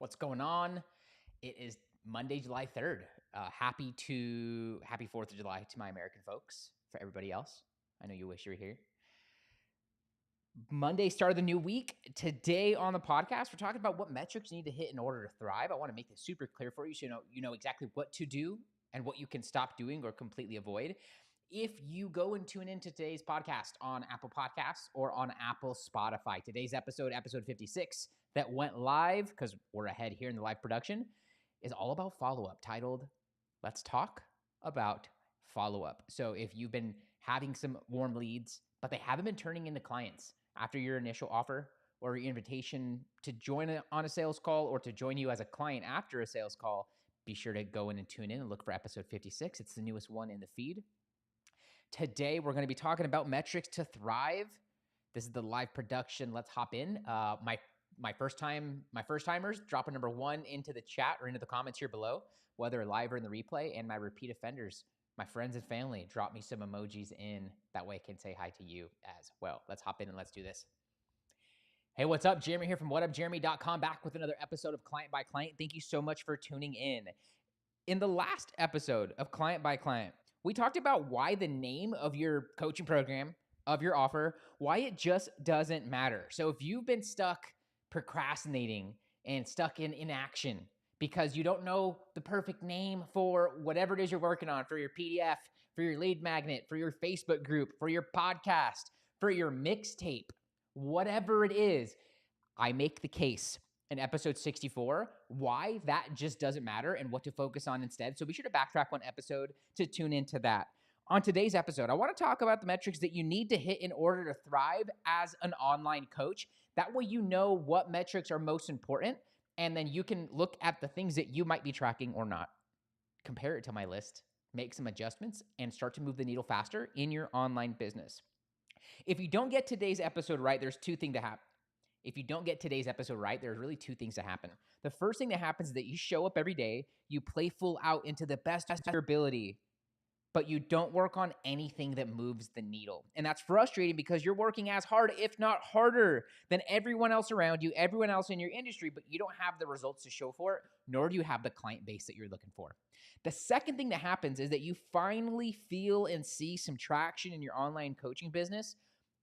What's going on? It is Monday, July 3rd. Happy 4th of July to my American folks. For everybody else, I know you wish you were here. Monday, start of the new week. Today on the podcast, we're talking about what metrics you need to hit in order to thrive. I want to make this super clear for you so you know exactly what to do and what you can stop doing or completely avoid. If you go and tune into today's podcast on Apple Podcasts or on Apple Spotify, today's episode 56, that went live, because we're ahead here in the live production, is all about follow-up, titled, Let's Talk About Follow-Up. So if you've been having some warm leads, but they haven't been turning into clients after your initial offer or your invitation to join on a sales call or to join you as a client after a sales call, be sure to go in and tune in and look for episode 56. It's the newest one in the feed. Today, we're going to be talking about metrics to thrive. This is the live production. Let's hop in. My first timers, drop a number 1 into the chat or into the comments here below, whether live or in the replay. And my repeat offenders, my friends and family, drop me some emojis in. That way I can say hi to you as well. Let's hop in and let's do this. Hey, what's up? Jeremy here from whatupjeremy.com, back with another episode of Client by Client. Thank you so much for tuning in. In the last episode of Client by Client, we talked about why the name of your coaching program, of your offer, why it just doesn't matter. So if you've been stuck procrastinating and stuck in inaction because you don't know the perfect name for whatever it is you're working on, for your PDF, for your lead magnet, for your Facebook group, for your podcast, for your mixtape, whatever it is, I make the case in episode 64 why that just doesn't matter and what to focus on instead. So be sure to backtrack one episode to tune into that. On today's episode, I want to talk about the metrics that you need to hit in order to thrive as an online coach. That way you know what metrics are most important, and then you can look at the things that you might be tracking or not, compare it to my list, make some adjustments, and start to move the needle faster in your online business. If you don't get today's episode right, there's two things to happen. If you don't get today's episode right, there's really two things that happen. The first thing that happens is that you show up every day, you play full out into the best of your ability, but you don't work on anything that moves the needle. And that's frustrating because you're working as hard, if not harder, than everyone else around you, everyone else in your industry, but you don't have the results to show for it, nor do you have the client base that you're looking for. The second thing that happens is that you finally feel and see some traction in your online coaching business,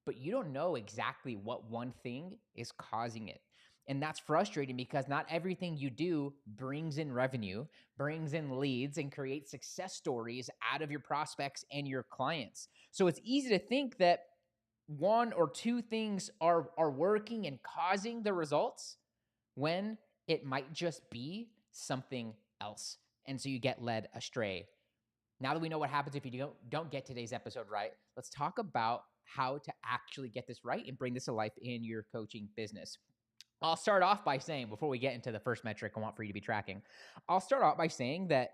but you don't know exactly what one thing is causing it. And that's frustrating because not everything you do brings in revenue, brings in leads, and creates success stories out of your prospects and your clients. So it's easy to think that one or two things are working and causing the results when it might just be something else. And so you get led astray. Now that we know what happens if you don't get today's episode right, let's talk about how to actually get this right and bring this to life in your coaching business. I'll start off by saying, before we get into the first metric I want for you to be tracking, I'll start off by saying that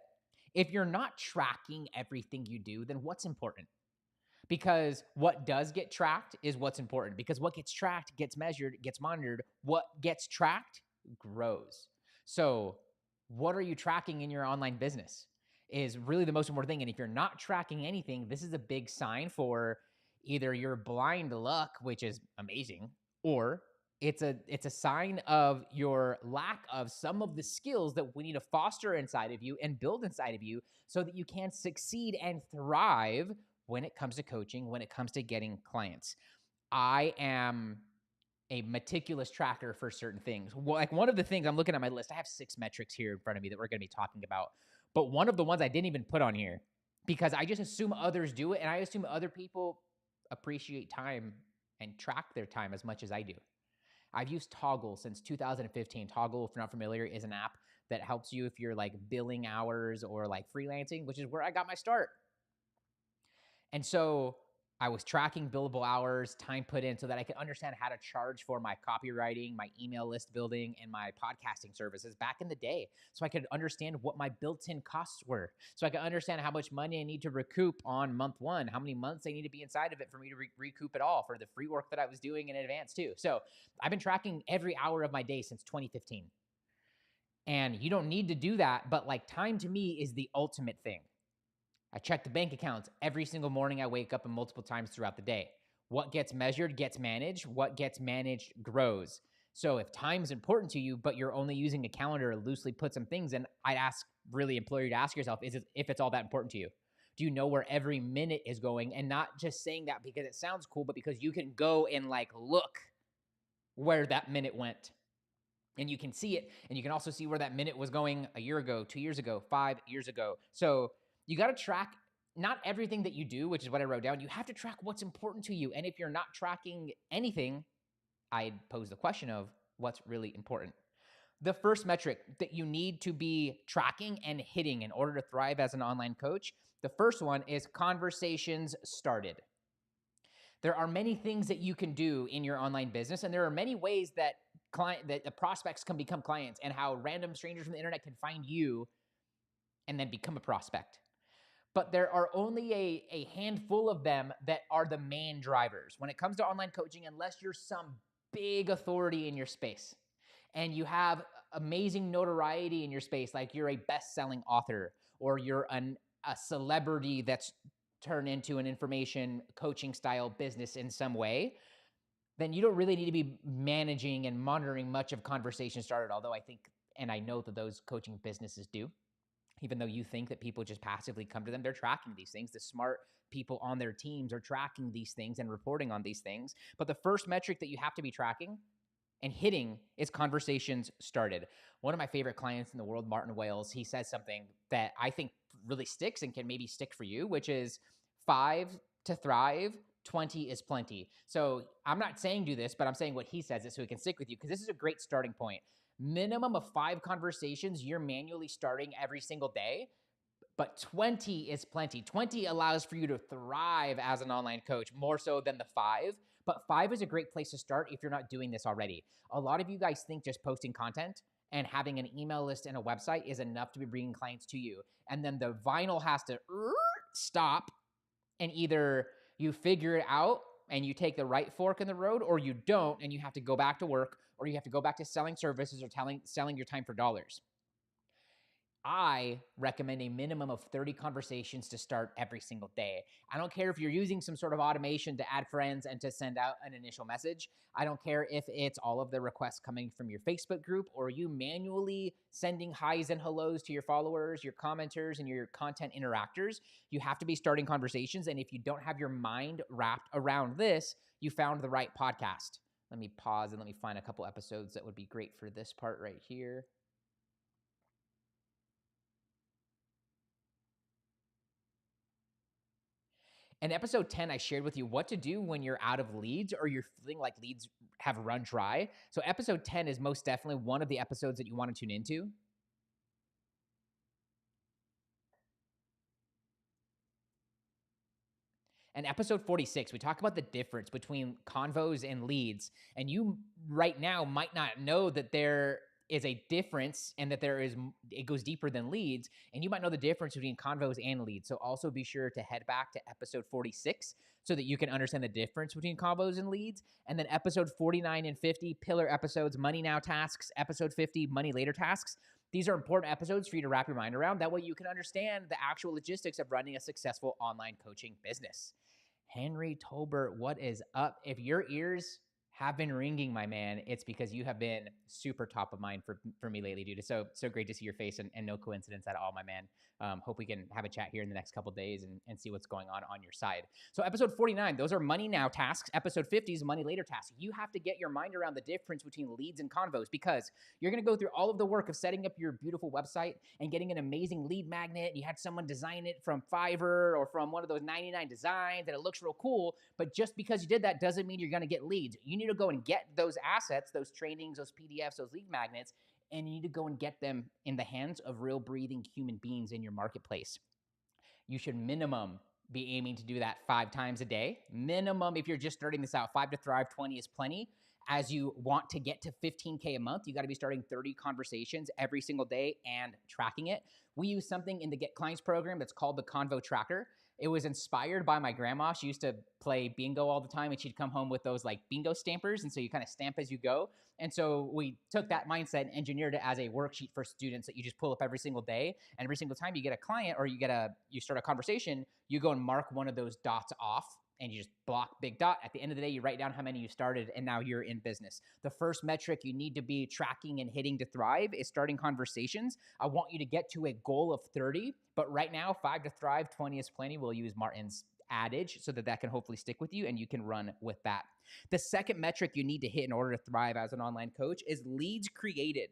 if you're not tracking everything you do, then what's important? Because what does get tracked is what's important. Because what gets tracked gets measured, gets monitored. What gets tracked grows. So what are you tracking in your online business is really the most important thing. And if you're not tracking anything, this is a big sign for either your blind luck, which is amazing, or it's a sign of your lack of some of the skills that we need to foster inside of you and build inside of you so that you can succeed and thrive when it comes to coaching, when it comes to getting clients. I am a meticulous tracker for certain things. Like one of the things I'm looking at my list, I have 6 metrics here in front of me that we're going to be talking about. But one of the ones I didn't even put on here because I just assume others do it. And I assume other people appreciate time and track their time as much as I do. I've used Toggle since 2015. Toggle, if you're not familiar, is an app that helps you if you're like billing hours or like freelancing, which is where I got my start. And so I was tracking billable hours, time put in so that I could understand how to charge for my copywriting, my email list building, and my podcasting services back in the day. So I could understand what my built-in costs were. So I could understand how much money I need to recoup on month 1, how many months I need to be inside of it for me to recoup it all for the free work that I was doing in advance too. So I've been tracking every hour of my day since 2015. And you don't need to do that, but like time to me is the ultimate thing. I check the bank accounts every single morning. I wake up and multiple times throughout the day. What gets measured gets managed. What gets managed grows. So if time's important to you, but you're only using a calendar to loosely put some things in, I'd implore you to ask yourself, if it's all that important to you? Do you know where every minute is going? And not just saying that because it sounds cool, but because you can go and like look where that minute went. And you can see it, and you can also see where that minute was going a year ago, 2 years ago, 5 years ago. So you got to track not everything that you do, which is what I wrote down. You have to track what's important to you. And if you're not tracking anything, I'd pose the question of what's really important. The first metric that you need to be tracking and hitting in order to thrive as an online coach, the first one is conversations started. There are many things that you can do in your online business, and there are many ways that the prospects can become clients, and how random strangers from the internet can find you and then become a prospect. But there are only a handful of them that are the main drivers. When it comes to online coaching, unless you're some big authority in your space and you have amazing notoriety in your space, like you're a best-selling author or you're a celebrity that's turned into an information coaching style business in some way, then you don't really need to be managing and monitoring much of conversation started, although I think, and I know that those coaching businesses do. Even though you think that people just passively come to them, they're tracking these things. The smart people on their teams are tracking these things and reporting on these things. But the first metric that you have to be tracking and hitting is conversations started. One of my favorite clients in the world, Martin Wales, he says something that I think really sticks and can maybe stick for you, which is 5 to thrive, 20 is plenty. So I'm not saying do this, but I'm saying what he says it so it can stick with you, because this is a great starting point. Minimum of 5 conversations you're manually starting every single day, but 20 is plenty. 20 allows for you to thrive as an online coach more so than the 5, but 5 is a great place to start if you're not doing this already. A lot of you guys think just posting content and having an email list and a website is enough to be bringing clients to you. And then the vinyl has to stop, and either you figure it out and you take the right fork in the road, or you don't and you have to go back to work, or you have to go back to selling services or selling your time for dollars. I recommend a minimum of 30 conversations to start every single day. I don't care if you're using some sort of automation to add friends and to send out an initial message. I don't care if it's all of the requests coming from your Facebook group, or you manually sending highs and hellos to your followers, your commenters, and your content interactors. You have to be starting conversations. And if you don't have your mind wrapped around this, you found the right podcast. Let me pause and let me find a couple episodes that would be great for this part right here. In episode 10, I shared with you what to do when you're out of leads or you're feeling like leads have run dry. So episode 10 is most definitely one of the episodes that you want to tune into. And episode 46, we talk about the difference between convos and leads. And you right now might not know that there is a difference and that it goes deeper than leads. And you might know the difference between convos and leads. So also be sure to head back to episode 46 so that you can understand the difference between convos and leads. And then episode 49 and 50, pillar episodes, money now tasks, episode 50, money later tasks. These are important episodes for you to wrap your mind around. That way you can understand the actual logistics of running a successful online coaching business. Henry Tolbert, what is up? If your ears have been ringing, my man, it's because you have been super top of mind for me lately, dude. It's so great to see your face, and no coincidence at all, my man. Hope we can have a chat here in the next couple days and see what's going on your side. So episode 49, those are money now tasks. Episode 50 is money later tasks. You have to get your mind around the difference between leads and convos, because you're going to go through all of the work of setting up your beautiful website and getting an amazing lead magnet. You had someone design it from Fiverr or from one of those 99 designs, and it looks real cool. But just because you did that doesn't mean you're going to get leads. You need to go and get those assets, those trainings, those PDFs, those lead magnets, and you need to go and get them in the hands of real breathing human beings in your marketplace. You should minimum be aiming to do that 5 times a day. Minimum, if you're just starting this out, 5 to thrive, 20 is plenty. As you want to get to 15K a month, you got to be starting 30 conversations every single day and tracking it. We use something in the Get Clients program that's called the Convo Tracker. It was inspired by my grandma. She used to play bingo all the time, and she'd come home with those like bingo stampers. And so you kind of stamp as you go. And so we took that mindset and engineered it as a worksheet for students that you just pull up every single day. And every single time you get a client or you start a conversation, you go and mark one of those dots off and you just block big dot. At the end of the day, you write down how many you started, and now you're in business. The first metric you need to be tracking and hitting to thrive is starting conversations. I want you to get to a goal of 30, but right now, 5 to thrive, 20 is plenty. We'll use Martin's adage so that can hopefully stick with you and you can run with that. The second metric you need to hit in order to thrive as an online coach is leads created.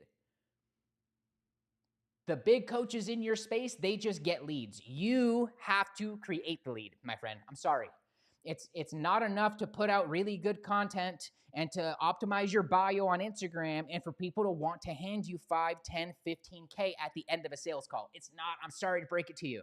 The big coaches in your space, they just get leads. You have to create the lead, my friend. I'm sorry. It's not enough to put out really good content and to optimize your bio on Instagram and for people to want to hand you 5, 10, 15K at the end of a sales call. It's not. I'm sorry to break it to you.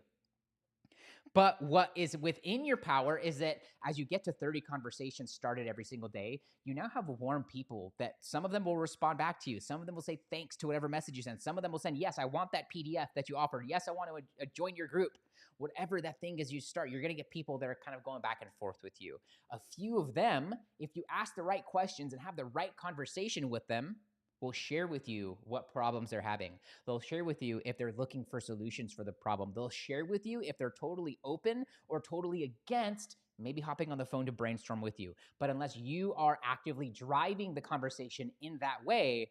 But what is within your power is that as you get to 30 conversations started every single day, you now have warm people that some of them will respond back to you. Some of them will say thanks to whatever message you send. Some of them will send, yes, I want that PDF that you offered. Yes, I want to join your group. Whatever that thing is you start, you're going to get people that are kind of going back and forth with you. A few of them, if you ask the right questions and have the right conversation with them, will share with you what problems they're having. They'll share with you if they're looking for solutions for the problem. They'll share with you if they're totally open or totally against maybe hopping on the phone to brainstorm with you. But unless you are actively driving the conversation in that way,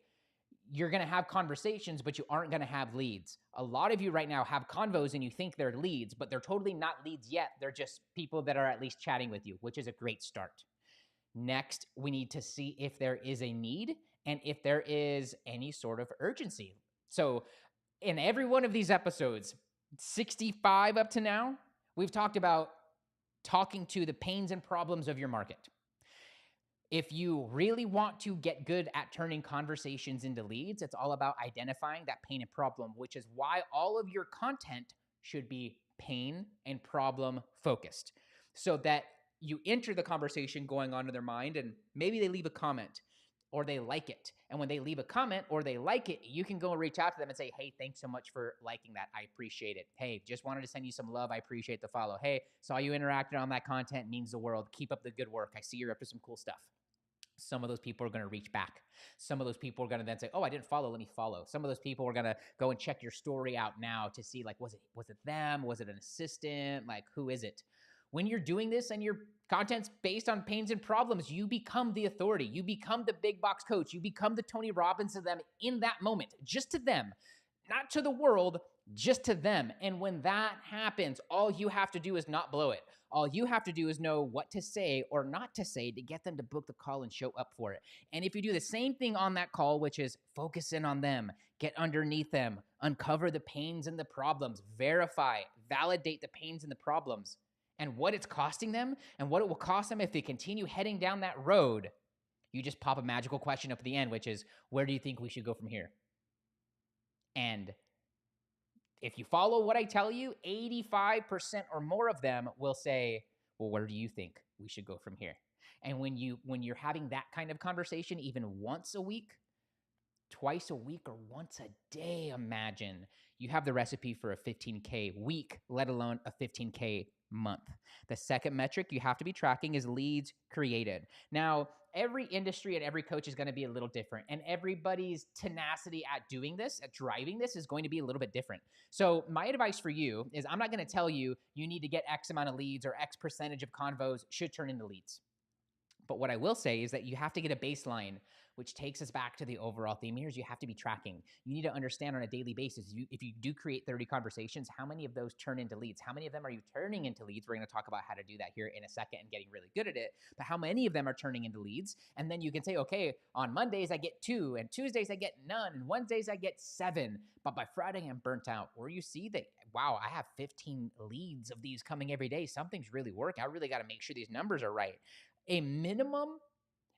you're going to have conversations, but you aren't going to have leads. A lot of you right now have convos and you think they're leads, but they're totally not leads yet. They're just people that are at least chatting with you, which is a great start. Next, we need to see if there is a need and if there is any sort of urgency. So in every one of these episodes, 65 up to now, we've talked about talking to the pains and problems of your market. If you really want to get good at turning conversations into leads, it's all about identifying that pain and problem, which is why all of your content should be pain and problem focused, so that you enter the conversation going on in their mind and maybe they leave a comment or they like it. And when they leave a comment or they like it, you can go and reach out to them and say, hey, thanks so much for liking that. I appreciate it. Hey, just wanted to send you some love. I appreciate the follow. Hey, saw you interacted on that content. Means the world. Keep up the good work. I see you're up to some cool stuff. Some of those people are going to reach back. Some of those people are going to then say, oh, I didn't follow. Let me follow. Some of those people are going to go and check your story out now to see, like, was it them? Was it an assistant? Like, who is it? When you're doing this and your content's based on pains and problems, you become the authority. You become the big box coach. You become the Tony Robbins of them in that moment, just to them, not to the world, just to them. And when that happens, all you have to do is not blow it. All you have to do is know what to say or not to say to get them to book the call and show up for it. And if you do the same thing on that call, which is focus in on them, get underneath them, uncover the pains and the problems, verify, validate the pains and the problems, and what it's costing them and what it will cost them if they continue heading down that road, you just pop a magical question up at the end, which is, where do you think we should go from here? And if you follow what I tell you, 85% or more of them will say, well, where do you think we should go from here? And when you're having that kind of conversation, even once a week, twice a week, or once a day, imagine you have the recipe for a 15K week, let alone a 15K month. The second metric you have to be tracking is leads created. Now, every industry and every coach is going to be a little different, and everybody's tenacity at doing this, at driving this, is going to be a little bit different. So my advice for you is, I'm not going to tell you you need to get X amount of leads or X percentage of convos should turn into leads. But what I will say is that you have to get a baseline, which takes us back to the overall theme here, is you have to be tracking. You need to understand on a daily basis, if you do create 30 conversations, how many of those turn into leads? How many of them are you turning into leads? We're going to talk about how to do that here in a second and getting really good at it. But how many of them are turning into leads? And then you can say, okay, on Mondays I get 2, and Tuesdays I get none, and Wednesdays I get 7. But by Friday I'm burnt out. Or you see that, wow, I have 15 leads of these coming every day. Something's really working. I really got to make sure these numbers are right. A minimum,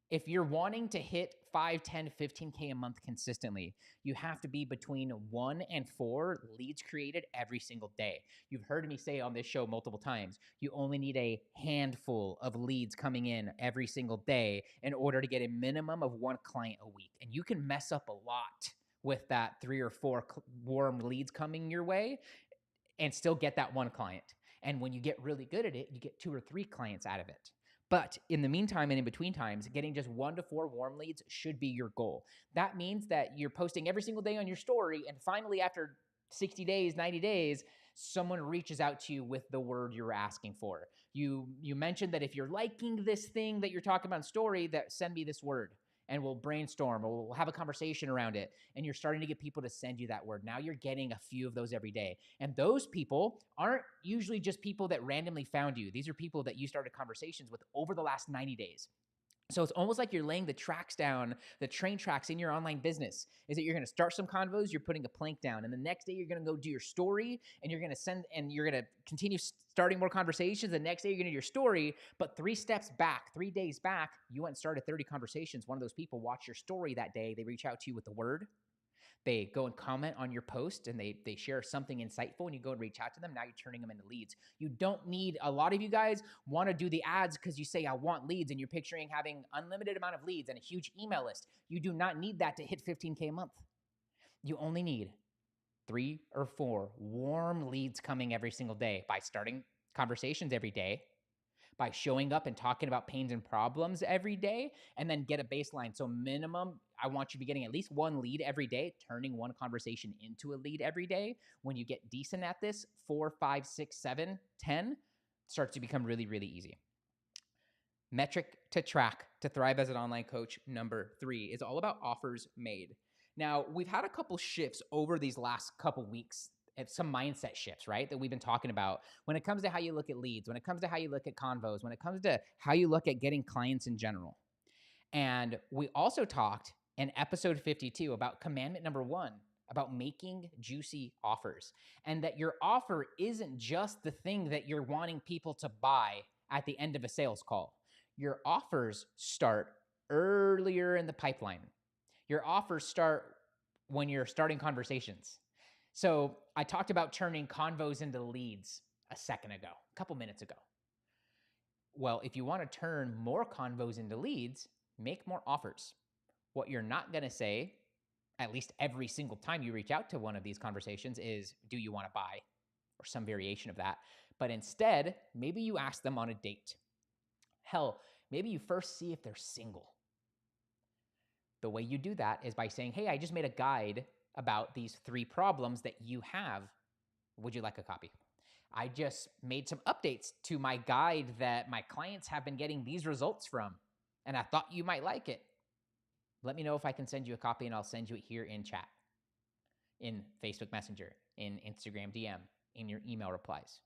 if you're wanting to hit 5, 10, 15K a month consistently, you have to be between 1 and 4 leads created every single day. You've heard me say on this show multiple times, you only need a handful of leads coming in every single day in order to get a minimum of 1 client a week. And you can mess up a lot with that 3 or 4 warm leads coming your way and still get that 1 client. And when you get really good at it, you get 2 or 3 clients out of it. But in the meantime and in between times, getting just 1 to 4 warm leads should be your goal. That means that you're posting every single day on your story, and finally after 60 days, 90 days, someone reaches out to you with the word you're asking for. You mentioned that if you're liking this thing that you're talking about in story, that send me this word and we'll brainstorm or we'll have a conversation around it. And you're starting to get people to send you that word. Now you're getting a few of those every day. And those people aren't usually just people that randomly found you. These are people that you started conversations with over the last 90 days. So it's almost like you're laying the tracks down, the train tracks in your online business. Is that you're going to start some convos, you're putting a plank down, and the next day you're going to go do your story, and you're going to send, and you're going to continue starting more conversations. The next day you're going to do your story, but 3 steps back, 3 days back, you went and started 30 conversations. One of those people watched your story that day. They reach out to you with the word. They go and comment on your post and they share something insightful and you go and reach out to them. Now you're turning them into leads. You don't need, a lot of you guys want to do the ads because you say, I want leads, and you're picturing having unlimited amount of leads and a huge email list. You do not need that to hit 15K a month. You only need 3 or 4 warm leads coming every single day by starting conversations every day, by showing up and talking about pains and problems every day, and then get a baseline. So minimum, I want you to be getting at least 1 lead every day, turning 1 conversation into a lead every day. When you get decent at this, 4, 5, 6, 7, 10 starts to become really, really easy. Metric to track to thrive as an online coach, number 3, is all about offers made. Now, we've had a couple shifts over these last couple weeks, some mindset shifts, right, that we've been talking about when it comes to how you look at leads, when it comes to how you look at convos, when it comes to how you look at getting clients in general. And we also talked in episode 52 about commandment number 1, about making juicy offers, and that your offer isn't just the thing that you're wanting people to buy at the end of a sales call. Your offers start earlier in the pipeline. Your offers start when you're starting conversations. So I talked about turning convos into leads a second ago, a couple minutes ago. Well, if you want to turn more convos into leads, make more offers. What you're not going to say, at least every single time you reach out to one of these conversations, is, do you want to buy? Or some variation of that. But instead, maybe you ask them on a date. Hell, maybe you first see if they're single. The way you do that is by saying, hey, I just made a guide about these 3 problems that you have. Would you like a copy? I just made some updates to my guide that my clients have been getting these results from, and I thought you might like it. Let me know if I can send you a copy, and I'll send you it here in chat, in Facebook Messenger, in Instagram DM, in your email replies.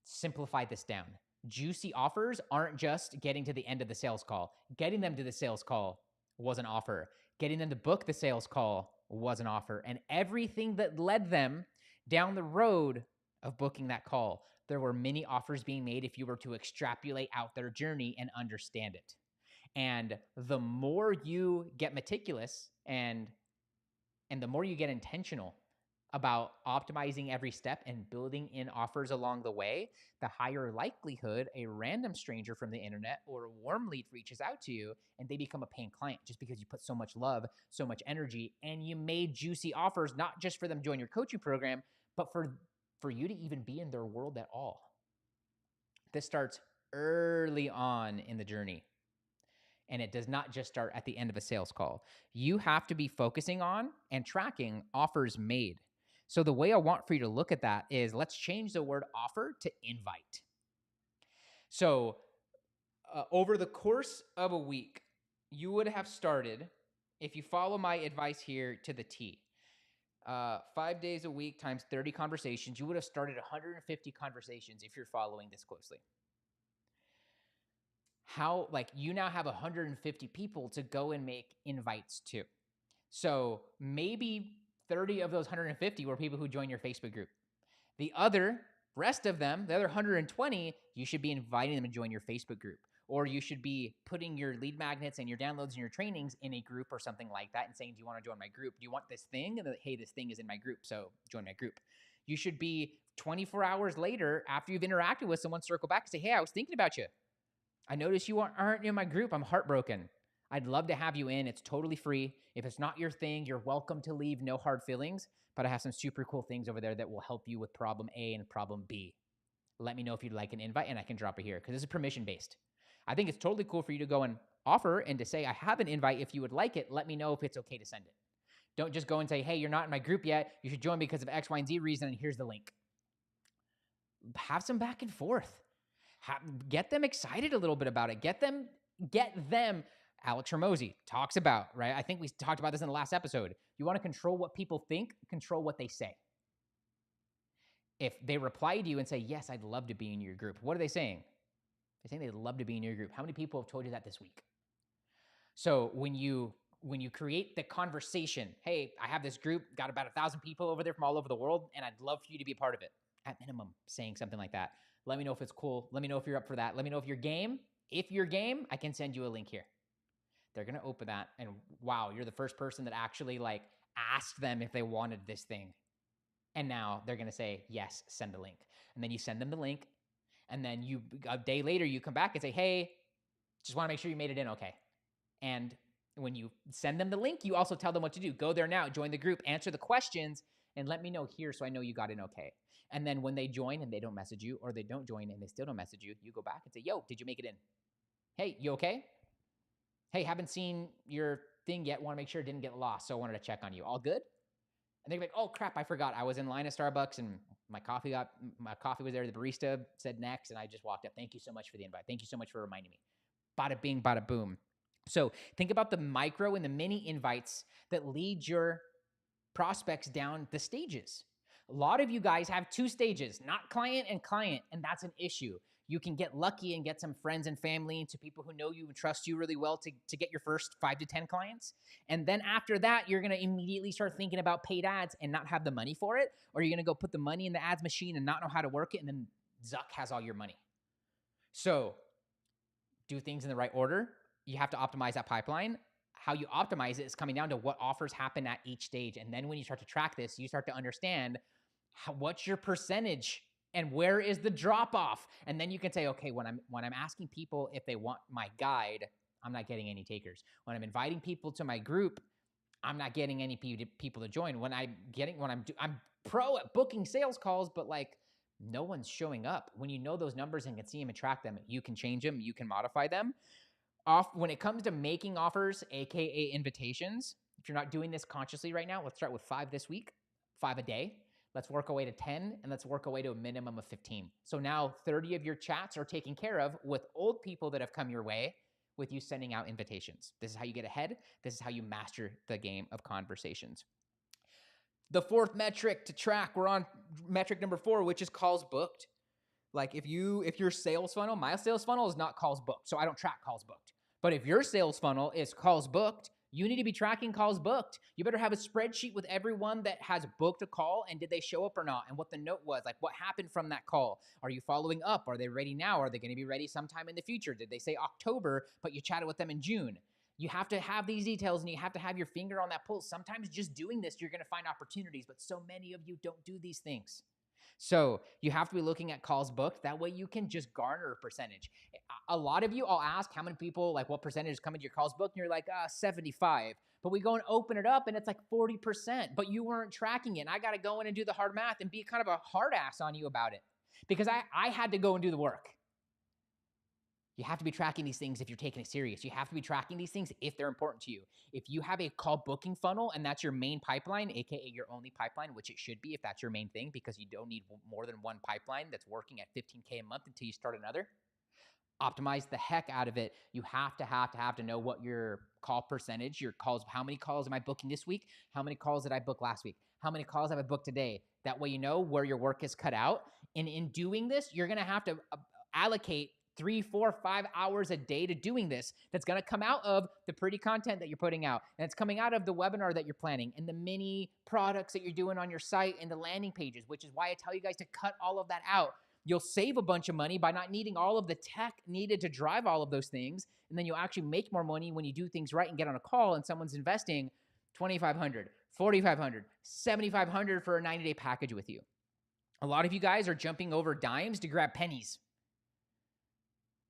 Simplify this down. Juicy offers aren't just getting to the end of the sales call. Getting them to the sales call was an offer. Getting them to book the sales call was an offer. And everything that led them down the road of booking that call, there were many offers being made if you were to extrapolate out their journey and understand it. And the more you get meticulous and the more you get intentional about optimizing every step and building in offers along the way, the higher likelihood a random stranger from the internet or a warm lead reaches out to you and they become a paying client, just because you put so much love, so much energy, and you made juicy offers, not just for them to join your coaching program, but for you to even be in their world at all. This starts early on in the journey. And it does not just start at the end of a sales call. You have to be focusing on and tracking offers made. So the way I want for you to look at that is, let's change the word offer to invite. So over the course of a week, you would have started, if you follow my advice here to the T, 5 days a week times 30 conversations, you would have started 150 conversations if you're following this closely. You now have 150 people to go and make invites to. So maybe 30 of those 150 were people who joined your Facebook group. The rest of them, the other 120, you should be inviting them to join your Facebook group. Or you should be putting your lead magnets and your downloads and your trainings in a group or something like that and saying, do you want to join my group? Do you want this thing? And then, hey, this thing is in my group, so join my group. You should be 24 hours later, after you've interacted with someone, circle back and say, hey, I was thinking about you. I noticed you aren't in my group. I'm heartbroken. I'd love to have you in. It's totally free. If it's not your thing, you're welcome to leave. No hard feelings. But I have some super cool things over there that will help you with problem A and problem B. Let me know if you'd like an invite, and I can drop it here because this is permission-based. I think it's totally cool for you to go and offer and to say, I have an invite. If you would like it, let me know if it's okay to send it. Don't just go and say, hey, you're not in my group yet. You should join because of X, Y, and Z reason, and here's the link. have some back and forth. Get them excited a little bit about it. Get them. Alex Hormozy talks about, right? I think we talked about this in the last episode. You want to control what people think, control what they say. If they reply to you and say, yes, I'd love to be in your group, what are they saying? They're saying they'd love to be in your group. How many people have told you that this week? So when you create the conversation, hey, I have this group, got about 1,000 people over there from all over the world, and I'd love for you to be a part of it. At minimum, saying something like that. Let me know if it's cool. Let me know if you're up for that. Let me know if you're game. If you're game, I can send you a link here. They're going to open that, and wow, you're the first person that actually like asked them if they wanted this thing. And now they're going to say, yes, send the link. And then you send them the link, and then a day later, you come back and say, hey, just want to make sure you made it in okay. And when you send them the link, you also tell them what to do. Go there now, join the group, answer the questions, and let me know here so I know you got in okay. And then when they join and they don't message you, or they don't join and they still don't message you, you go back and say, yo, did you make it in? Hey, you okay? Hey, haven't seen your thing yet. Want to make sure it didn't get lost, so I wanted to check on you. All good? And they're like, oh, crap, I forgot. I was in line at Starbucks, and my coffee was there. The barista said next, and I just walked up. Thank you so much for the invite. Thank you so much for reminding me. Bada bing, bada boom. So think about the micro and the mini invites that lead your prospects down the stages. A lot of you guys have 2 stages, not client, and that's an issue. You can get lucky and get some friends and family and to people who know you and trust you really well to get your first 5 to 10 clients. And then after that, you're going to immediately start thinking about paid ads and not have the money for it, or you're going to go put the money in the ads machine and not know how to work it, and then Zuck has all your money. So do things in the right order. You have to optimize that pipeline. How you optimize it is coming down to what offers happen at each stage. And then when you start to track this, you start to understand what's your percentage and where is the drop off. And then you can say, okay, when I'm asking people if they want my guide, I'm not getting any takers. When I'm inviting people to my group, I'm not getting any people to join. I'm pro at booking sales calls, but like no one's showing up. When you know those numbers and can see them and track them, you can change them, you can modify them. When it comes to making offers, aka invitations, if you're not doing this consciously right now, let's start with 5 this week, 5 a day. Let's work our way to 10, and let's work our way to a minimum of 15. So now 30 of your chats are taken care of with old people that have come your way with you sending out invitations. This is how you get ahead. This is how you master the game of conversations. The 4th metric to track, we're on metric number 4, which is calls booked. Like if your sales funnel, my sales funnel is not calls booked, so I don't track calls booked. But if your sales funnel is calls booked, you need to be tracking calls booked. You better have a spreadsheet with everyone that has booked a call and did they show up or not, and what the note was, like what happened from that call. Are you following up? Are they ready now? Are they going to be ready sometime in the future? Did they say October, but you chatted with them in June? You have to have these details and you have to have your finger on that pulse. Sometimes just doing this, you're going to find opportunities, but so many of you don't do these things. So you have to be looking at calls booked. That way you can just garner a percentage. A lot of you, I'll ask how many people, like what percentage is coming to your calls booked? And you're like, 75. But we go and open it up and it's like 40%, but you weren't tracking it. And I got to go in and do the hard math and be kind of a hard ass on you about it because I had to go and do the work. You have to be tracking these things if you're taking it serious. You have to be tracking these things if they're important to you. If you have a call booking funnel and that's your main pipeline, aka your only pipeline, which it should be if that's your main thing, because you don't need more than one pipeline that's working at $15K a month until you start another. Optimize the heck out of it. You have to know what your call percentage, your calls, how many calls am I booking this week? How many calls did I book last week? How many calls have I booked today? That way you know where your work is cut out. And in doing this, you're going to have to allocate 3, 4, 5 hours a day to doing this. That's going to come out of the pretty content that you're putting out. And it's coming out of the webinar that you're planning and the mini products that you're doing on your site and the landing pages, which is why I tell you guys to cut all of that out. You'll save a bunch of money by not needing all of the tech needed to drive all of those things. And then you'll actually make more money when you do things right and get on a call and someone's investing $2,500, $4,500, $7,500 for a 90-day package with you. A lot of you guys are jumping over dimes to grab pennies.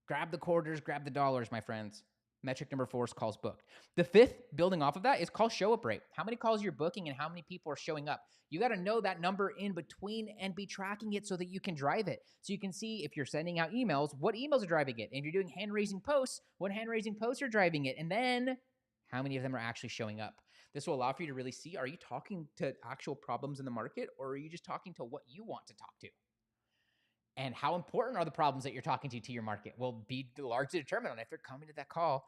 Grab the quarters, grab the dollars, my friends. Metric number 4 is calls booked. The 5th, building off of that, is call show up rate. How many calls you're booking and how many people are showing up. You got to know that number in between and be tracking it so that you can drive it. So you can see if you're sending out emails, what emails are driving it. And if you're doing hand-raising posts, what hand-raising posts are driving it. And then how many of them are actually showing up. This will allow for you to really see, are you talking to actual problems in the market or are you just talking to what you want to talk to? And how important are the problems that you're talking to your market will be largely determined on if they're coming to that call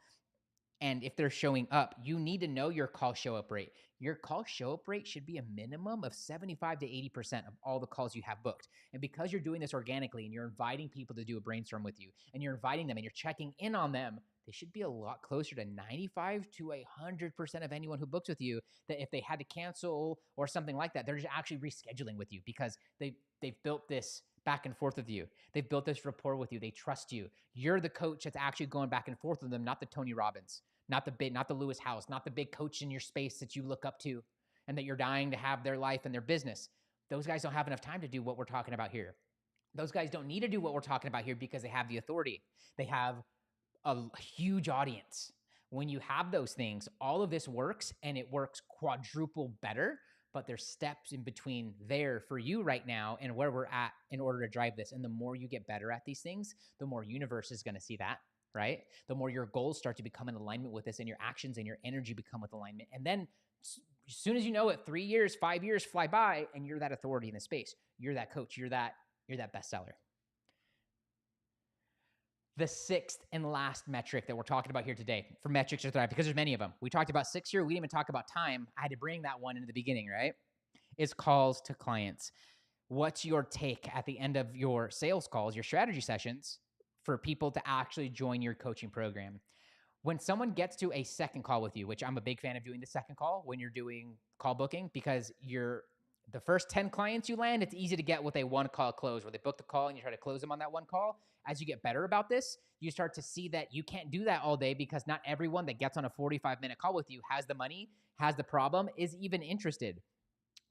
and if they're showing up. You need to know your call show up rate. Your call show up rate should be a minimum of 75 to 80% of all the calls you have booked. And because you're doing this organically and you're inviting people to do a brainstorm with you and you're inviting them and you're checking in on them, they should be a lot closer to 95 to 100% of anyone who books with you, that if they had to cancel or something like that, they're just actually rescheduling with you because they've built this back and forth with you. They've built this rapport with you. They trust you. You're the coach that's actually going back and forth with them, not the Tony Robbins, not the Lewis Howes, not the big coach in your space that you look up to and that you're dying to have their life and their business. Those guys don't have enough time to do what we're talking about here. Those guys don't need to do what we're talking about here because they have the authority. They have a huge audience. When you have those things, all of this works and it works quadruple better, but there's steps in between there for you right now and where we're at in order to drive this. And the more you get better at these things, the more universe is going to see that, right? The more your goals start to become in alignment with this and your actions and your energy become with alignment. And then as soon as you know it, 3 years, 5 years fly by and you're that authority in the space. You're that coach. You're that bestseller. The sixth and last metric that we're talking about here today for metrics to thrive, because there's many of them. We talked about 6 here. We didn't even talk about time. I had to bring that one into the beginning, right? Is calls to clients. What's your take at the end of your sales calls, your strategy sessions, for people to actually join your coaching program? When someone gets to a second call with you, which I'm a big fan of doing the second call when you're doing call booking, because the first 10 clients you land, it's easy to get with a one call close where they book the call and you try to close them on that one call. As you get better about this, you start to see that you can't do that all day because not everyone that gets on a 45-minute call with you has the money, has the problem, is even interested.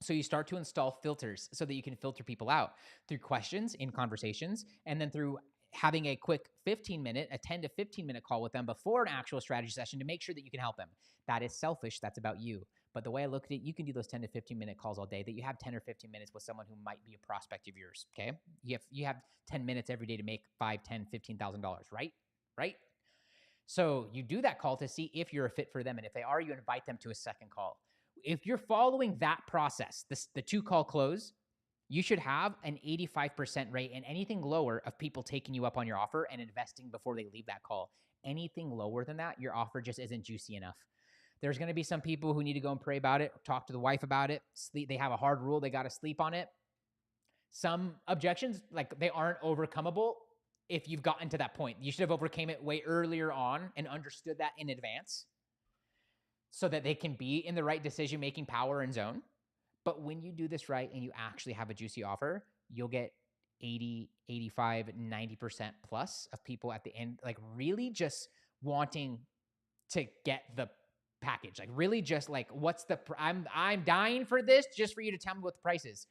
So you start to install filters so that you can filter people out through questions in conversations, and then through having a quick 10 to 15 minute call with them before an actual strategy session to make sure that you can help them. That is selfish. That's about you. But the way I look at it, you can do those 10 to 15 minute calls all day, that you have 10 or 15 minutes with someone who might be a prospect of yours. Okay. You have 10 minutes every day to make $5, $10, $15,000, right? Right. So you do that call to see if you're a fit for them. And if they are, you invite them to a second call. If you're following that process, the 2-call close, you should have an 85% rate, and anything lower of people taking you up on your offer and investing before they leave that call. Anything lower than that, your offer just isn't juicy enough. There's going to be some people who need to go and pray about it, talk to the wife about it, sleep. They have a hard rule. They got to sleep on it. Some objections, like, they aren't overcomable if you've gotten to that point. You should have overcame it way earlier on and understood that in advance so that they can be in the right decision-making power and zone. But when you do this right and you actually have a juicy offer, you'll get 80, 85, 90% plus of people at the end, like, really just wanting to get the package. Like, really just like, what's the, I'm dying for this just for you to tell me what the price is.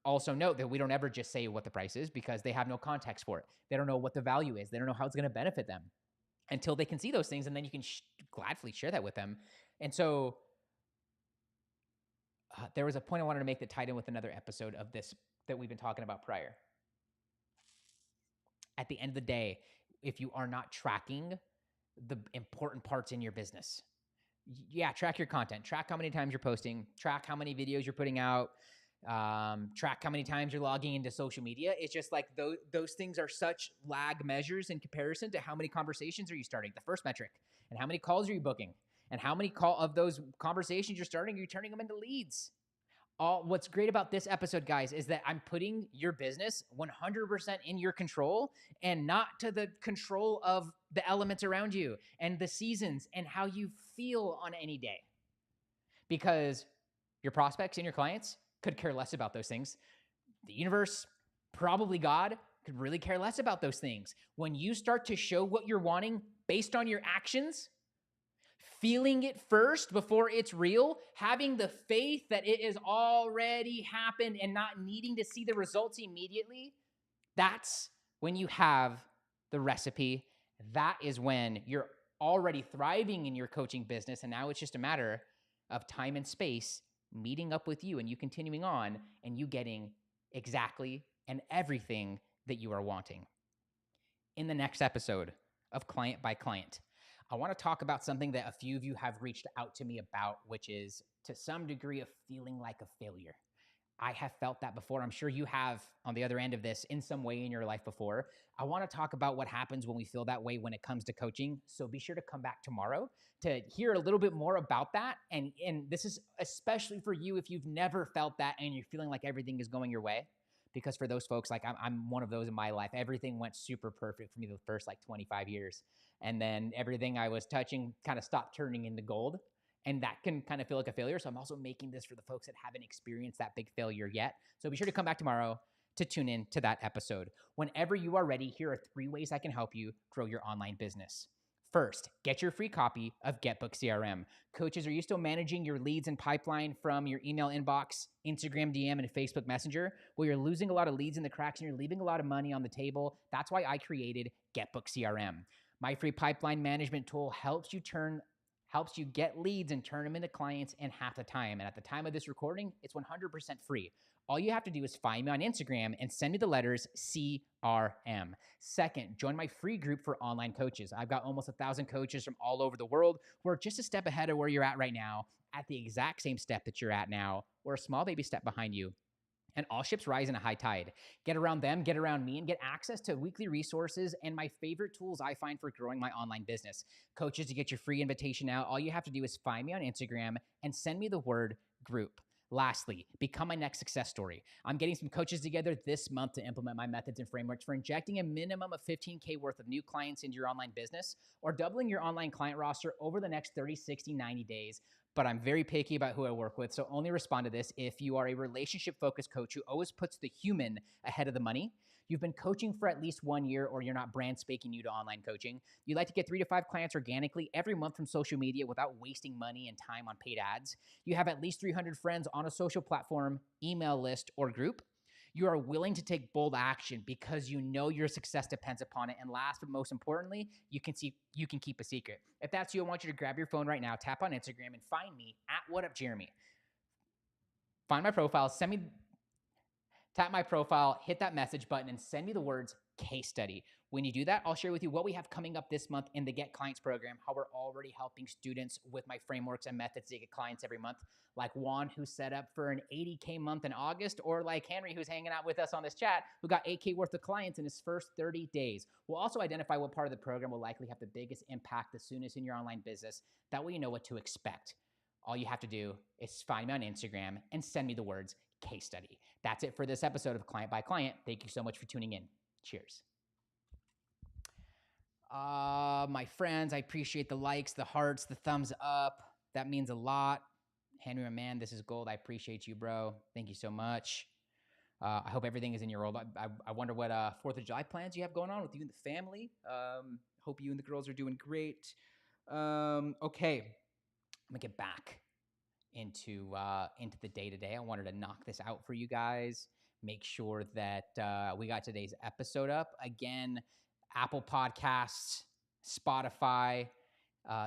Also note that we don't ever just say what the price is because they have no context for it. They don't know what the value is. They don't know how it's going to benefit them until they can see those things. And then you can gladly share that with them. And so there was a point I wanted to make that tied in with another episode of this that we've been talking about prior. At the end of the day, if you are not tracking the important parts in your business, track your content, track how many times you're posting, track how many videos you're putting out, track how many times you're logging into social media. It's just like those things are such lag measures in comparison to how many conversations are you starting, the first metric, and how many calls are you booking, and how many of those conversations you're starting, you're turning them into leads. What's great about this episode, guys, is that I'm putting your business 100% in your control and not to the control of the elements around you and the seasons and how you feel on any day. Because your prospects and your clients could care less about those things. The universe, probably God, could really care less about those things. When you start to show what you're wanting based on your actions, feeling it first before it's real, having the faith that it has already happened and not needing to see the results immediately, that's when you have the recipe. That is when you're already thriving in your coaching business, and now it's just a matter of time and space meeting up with you and you continuing on and you getting exactly and everything that you are wanting. In the next episode of Client by Client, I want to talk about something that a few of you have reached out to me about, which is to some degree of feeling like a failure. I have felt that before. I'm sure you have on the other end of this in some way in your life before. I want to talk about what happens when we feel that way when it comes to coaching. So be sure to come back tomorrow to hear a little bit more about that. And this is especially for you if you've never felt that and you're feeling like everything is going your way. Because for those folks, like I'm one of those in my life. Everything went super perfect for me the first like 25 years. And then everything I was touching kind of stopped turning into gold. And that can kind of feel like a failure. So I'm also making this for the folks that haven't experienced that big failure yet. So be sure to come back tomorrow to tune in to that episode. Whenever you are ready, here are 3 ways I can help you grow your online business. First, get your free copy of GetBookedCRM. Coaches, are you still managing your leads and pipeline from your email inbox, Instagram DM, and Facebook Messenger? Well, you're losing a lot of leads in the cracks and you're leaving a lot of money on the table. That's why I created GetBookedCRM. My free pipeline management tool helps you get leads and turn them into clients in half the time. And at the time of this recording, it's 100% free. All you have to do is find me on Instagram and send me the letters CRM. Second, join my free group for online coaches. I've got almost 1,000 coaches from all over the world who are just a step ahead of where you're at right now, at the exact same step that you're at now, or a small baby step behind you. And all ships rise in a high tide. Get around them, get around me, and get access to weekly resources and my favorite tools I find for growing my online business. Coaches, to get your free invitation out, all you have to do is find me on Instagram and send me the word group. Lastly, become my next success story. I'm getting some coaches together this month to implement my methods and frameworks for injecting a minimum of 15K worth of new clients into your online business or doubling your online client roster over the next 30, 60, 90 days. But I'm very picky about who I work with, so only respond to this if you are a relationship-focused coach who always puts the human ahead of the money. You've been coaching for at least 1 year, or you're not brand spanking new to online coaching. You'd like to get 3 to 5 clients organically every month from social media without wasting money and time on paid ads. You have at least 300 friends on a social platform, email list, or group. You are willing to take bold action because you know your success depends upon it. And last but most importantly, you can keep a secret. If that's you, I want you to grab your phone right now, tap on Instagram, and find me at WhatUpJeremy. Find my profile, tap my profile, hit that message button, and send me the words case study. When you do that, I'll share with you what we have coming up this month in the Get Clients program, how we're already helping students with my frameworks and methods to get clients every month, like Juan, who set up for an 80K month in August, or like Henry, who's hanging out with us on this chat, who got 8K worth of clients in his first 30 days. We'll also identify what part of the program will likely have the biggest impact the soonest in your online business. That way you know what to expect. All you have to do is find me on Instagram and send me the words case study. That's it for this episode of Client by Client. Thank you so much for tuning in. Cheers. My friends, I appreciate the likes, the hearts, the thumbs up. That means a lot. Henry, my man, this is gold. I appreciate you, bro. Thank you so much. I hope everything is in your world. I wonder what 4th of July plans you have going on with you and the family. Hope you and the girls are doing great. Okay, I'm gonna get back into the day-to-day. I wanted to knock this out for you guys. Make sure that we got today's episode up. Again, Apple Podcasts, Spotify.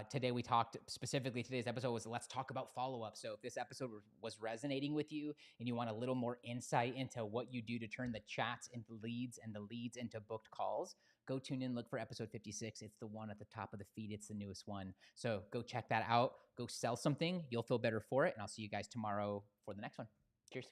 Today we talked specifically, today's episode was let's talk about follow-up. So if this episode was resonating with you and you want a little more insight into what you do to turn the chats into leads and the leads into booked calls, go tune in, look for episode 56. It's the one at the top of the feed. It's the newest one. So go check that out. Go sell something. You'll feel better for it. And I'll see you guys tomorrow for the next one. Cheers.